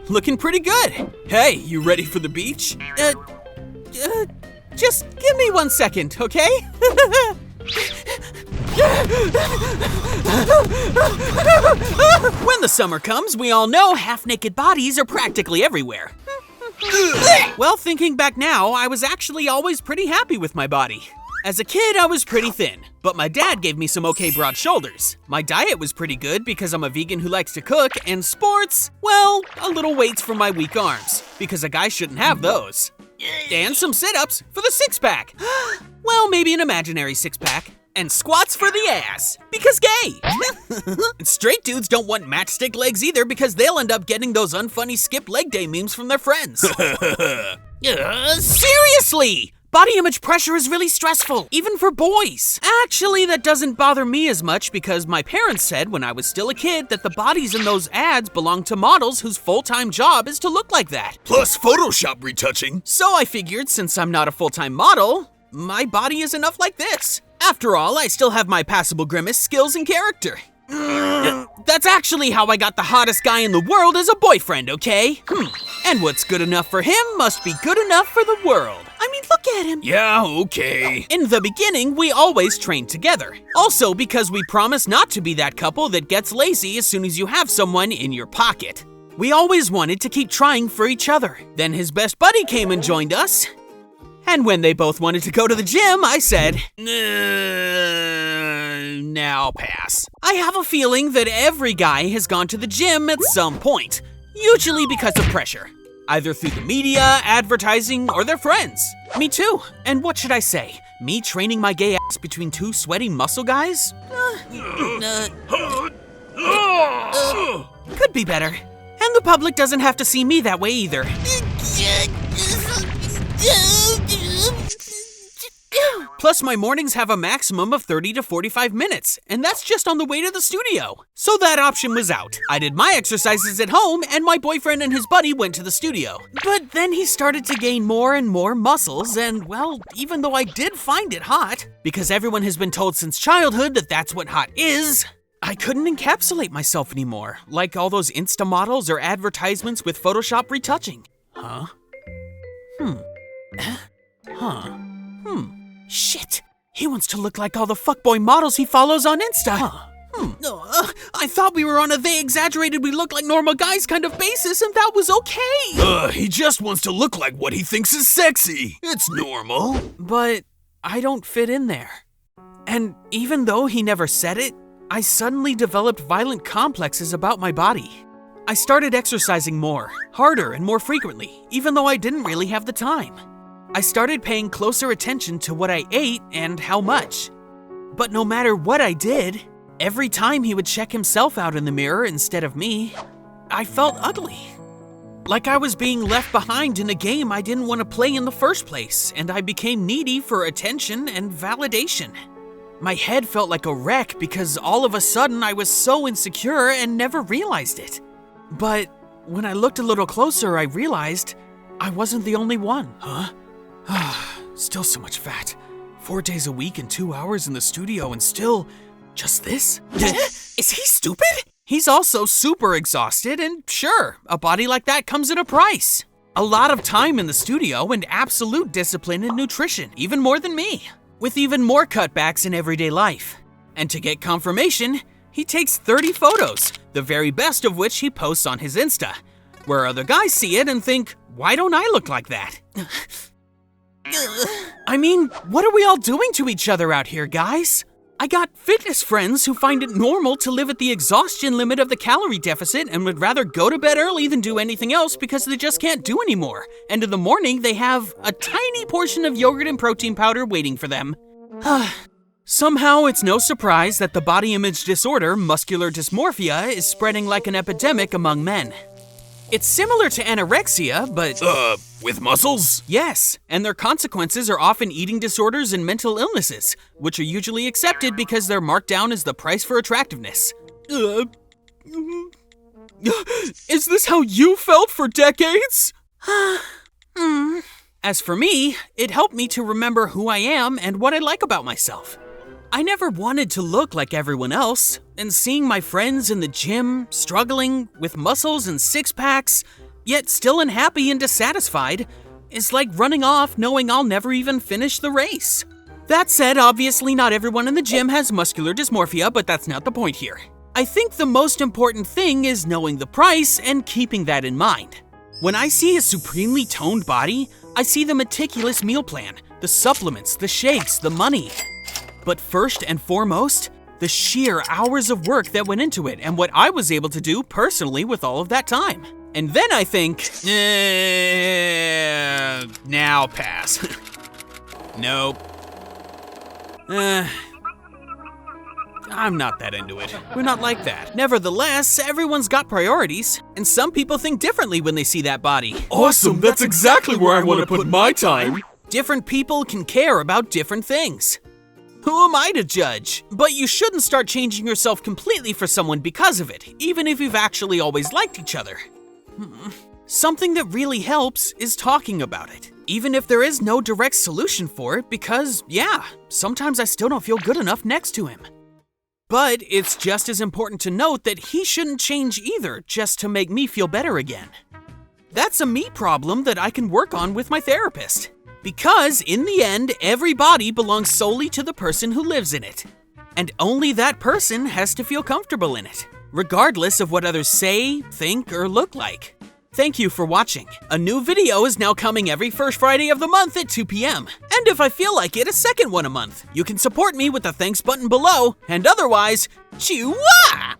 Looking pretty good. Hey, you ready for the beach? Just give me 1 second, okay? When the summer comes, we all know half-naked bodies are practically everywhere. Well, thinking back now, I was actually always pretty happy with my body. As a kid, I was pretty thin, but my dad gave me some okay broad shoulders. My diet was pretty good because I'm a vegan who likes to cook, and sports, well, a little weights for my weak arms, because a guy shouldn't have those. And some sit-ups for the six-pack. Well, maybe an imaginary six-pack. And squats for the ass, because gay. And straight dudes don't want matchstick legs either because they'll end up getting those unfunny skip leg day memes from their friends. Seriously! Body image pressure is really stressful, even for boys. Actually, that doesn't bother me as much because my parents said when I was still a kid that the bodies in those ads belong to models whose full-time job is to look like that. Plus Photoshop retouching. So I figured since I'm not a full-time model, my body is enough like this. After all, I still have my passable grimace, skills, and character. That's actually how I got the hottest guy in the world as a boyfriend, okay? And what's good enough for him must be good enough for the world. I mean, look at him. Yeah, okay. In the beginning, we always trained together. Also because we promised not to be that couple that gets lazy as soon as you have someone in your pocket. We always wanted to keep trying for each other. Then his best buddy came and joined us. And when they both wanted to go to the gym, I said, now pass. I have a feeling that every guy has gone to the gym at some point, usually because of pressure, either through the media, advertising, or their friends. Me too. And what should I say? Me training my gay ass between two sweaty muscle guys? Could be better. And the public doesn't have to see me that way either. Plus, my mornings have a maximum of 30 to 45 minutes, and that's just on the way to the studio. So that option was out. I did my exercises at home, and my boyfriend and his buddy went to the studio. But then he started to gain more and more muscles, and well, even though I did find it hot, because everyone has been told since childhood that that's what hot is, I couldn't encapsulate myself anymore, like all those Insta models or advertisements with Photoshop retouching. Shit! He wants to look like all the fuckboy models he follows on Insta. I thought we were on a they exaggerated we look like normal guys kind of basis and that was okay. He just wants to look like what he thinks is sexy. It's normal. But I don't fit in there. And even though he never said it, I suddenly developed violent complexes about my body. I started exercising more, harder, and more frequently, even though I didn't really have the time. I started paying closer attention to what I ate and how much. But no matter what I did, every time he would check himself out in the mirror instead of me, I felt ugly. Like I was being left behind in a game I didn't want to play in the first place, and I became needy for attention and validation. My head felt like a wreck because all of a sudden I was so insecure and never realized it. But when I looked a little closer, I realized I wasn't the only one. Still so much fat. 4 days a week and 2 hours in the studio and still just this? Is he stupid? He's also super exhausted and sure, a body like that comes at a price. A lot of time in the studio and absolute discipline in nutrition, even more than me. With even more cutbacks in everyday life. And to get confirmation, he takes 30 photos, the very best of which he posts on his Insta, where other guys see it and think, why don't I look like that? I mean, what are we all doing to each other out here, guys? I got fitness friends who find it normal to live at the exhaustion limit of the calorie deficit and would rather go to bed early than do anything else because they just can't do anymore. And in the morning, they have a tiny portion of yogurt and protein powder waiting for them. Somehow, it's no surprise that the body image disorder, muscular dysmorphia, is spreading like an epidemic among men. It's similar to anorexia, but... with muscles? Yes, and their consequences are often eating disorders and mental illnesses, which are usually accepted because they're marked down as the price for attractiveness. Is this how you felt for decades? As for me, it helped me to remember who I am and what I like about myself. I never wanted to look like everyone else, and seeing my friends in the gym struggling with muscles and six-packs, yet still unhappy and dissatisfied, is like running off knowing I'll never even finish the race. That said, obviously not everyone in the gym has muscular dysmorphia, but that's not the point here. I think the most important thing is knowing the price and keeping that in mind. When I see a supremely toned body, I see the meticulous meal plan, the supplements, the shakes, the money. But first and foremost, the sheer hours of work that went into it and what I was able to do personally with all of that time. And then I think, now pass. Nope. I'm not that into it. We're not like that. Nevertheless, everyone's got priorities, and some people think differently when they see that body. Awesome, that's exactly where I want to put my time. Different people can care about different things. Who am I to judge? But you shouldn't start changing yourself completely for someone because of it, even if you've actually always liked each other. Something that really helps is talking about it, even if there is no direct solution for it, because, yeah, sometimes I still don't feel good enough next to him. But it's just as important to note that he shouldn't change either just to make me feel better again. That's a me problem that I can work on with my therapist. Because, in the end, every body belongs solely to the person who lives in it. And only that person has to feel comfortable in it, regardless of what others say, think, or look like. Thank you for watching. A new video is now coming every first Friday of the month at 2 p.m. And if I feel like it, a second one a month. You can support me with the thanks button below, and otherwise, chew-wah!